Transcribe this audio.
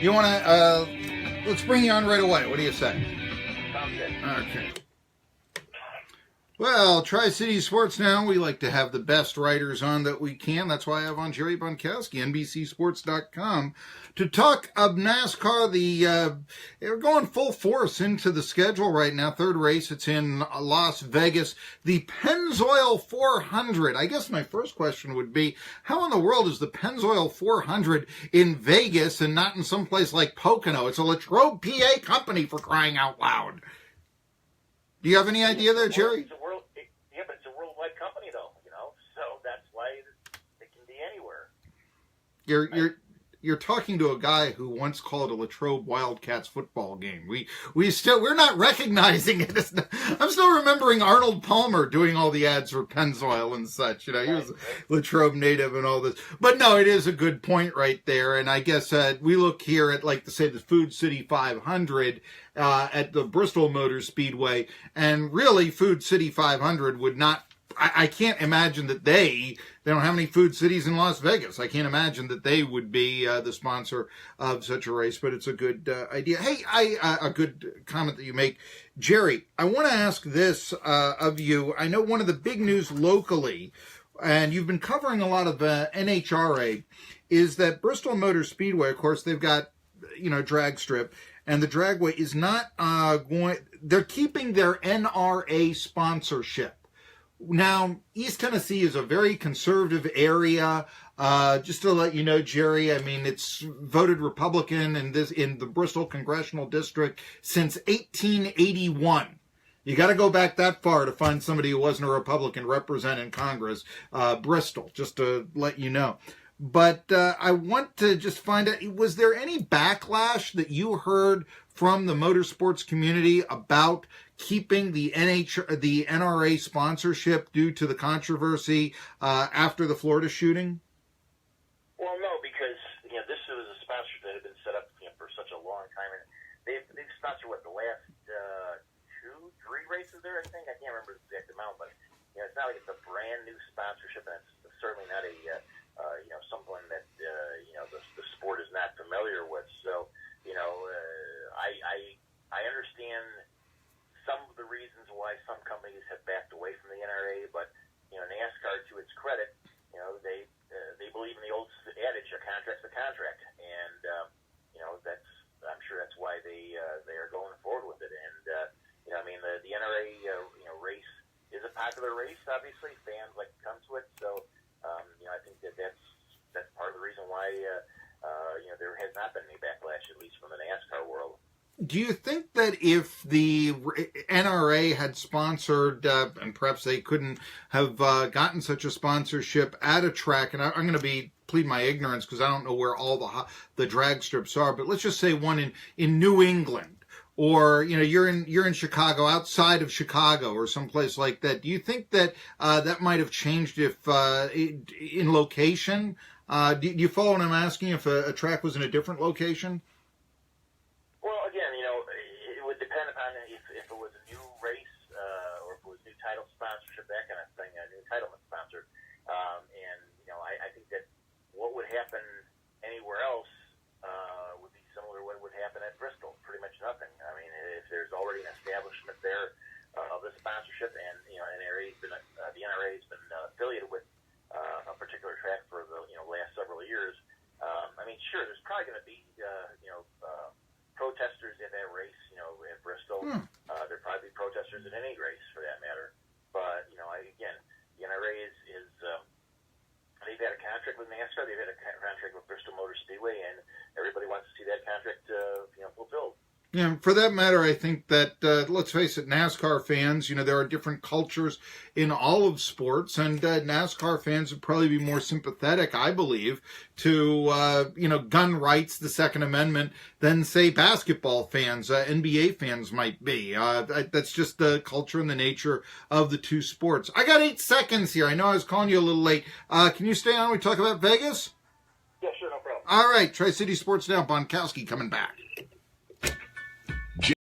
You want to, let's bring you on right away. What do you say? Sounds good. Okay. Well, Tri-City Sports now, we like to have the best writers on that we can. That's why I have on Jerry Bonkowski, NBCSports.com, to talk of NASCAR. They're going full force into the schedule right now. Third race, it's in Las Vegas. The Pennzoil 400. I guess my first question would be, how in the world is the Pennzoil 400 in Vegas and not in some place like Pocono? It's a Latrobe, PA company, for crying out loud. Do you have any idea there, Jerry? Yeah, but it's a worldwide company, though. So that's why it can be anywhere. You're talking to a guy who once called a Latrobe Wildcats football game. We're not recognizing it. I'm still remembering Arnold Palmer doing all the ads for Pennzoil and such. He was a Latrobe native and all this. But no, it is a good point right there. And I guess we look here at, like to say, the Food City 500 at the Bristol Motor Speedway, and really Food City 500 would not. I can't imagine that they don't have any Food Cities in Las Vegas. I can't imagine that they would be the sponsor of such a race, but it's a good idea. Hey, a good comment that you make. Jerry, I want to ask this of you. I know one of the big news locally, and you've been covering a lot of NHRA, is that Bristol Motor Speedway, of course, they've got, drag strip, and the dragway is not they're keeping their NRA sponsorship. Now, East Tennessee is a very conservative area. Just to let you know, Jerry, I mean, it's voted Republican in the Bristol Congressional District since 1881. You got to go back that far to find somebody who wasn't a Republican representing Congress, Bristol, just to let you know. But I want to just find out, was there any backlash that you heard from the motorsports community about keeping the NRA sponsorship due to the controversy after the Florida shooting? Well, no, because this was a sponsorship that had been set up for such a long time, and they've sponsored the last 2-3 races there. I think I can't remember the exact amount, but it's not like it's a brand new sponsorship, and it's certainly not a someone that the sport is not familiar with. So I understand some of the reasons why some companies have backed away from the NRA, but NASCAR, to its credit, they believe in the old adage, a contract's a contract, and I'm sure that's why they are going forward with it. And the NRA race is a popular race. Obviously, fans like to come to it, so I think that's part of the reason why there has not been any backlash, at least from the NASCAR world. Do you think that if the NRA had sponsored, and perhaps they couldn't have gotten such a sponsorship at a track, and I'm going to plead my ignorance because I don't know where all the drag strips are, but let's just say one in New England, or you're in Chicago, outside of Chicago, or someplace like that. Do you think that that might have changed if in location? Do you follow what I'm asking? If a track was in a different location? Sponsorship, that kind of thing, a new entitlement sponsor. I think that what would happen anywhere else would be similar to what would happen at Bristol. Pretty much nothing. I mean, if there's already an establishment there of the sponsorship, and the NRA has been affiliated with a particular track for the last several years. Sure, there's probably going to be protesters in that race. At Bristol, there'd probably be protesters in any race for that matter. But, again, the NRA is they've had a contract with NASCAR, they've had a contract with Bristol Motor Speedway, and everybody wants to see that contract, fulfilled. Yeah, for that matter, I think that, let's face it, NASCAR fans, there are different cultures in all of sports, and NASCAR fans would probably be more sympathetic, I believe, to, gun rights, the Second Amendment, than, say, basketball fans, NBA fans might be. That's just the culture and the nature of the two sports. I got 8 seconds here. I know I was calling you a little late. Can you stay on? We talk about Vegas? Yeah, sure, no problem. All right, Tri-City Sports now. Bonkowski coming back.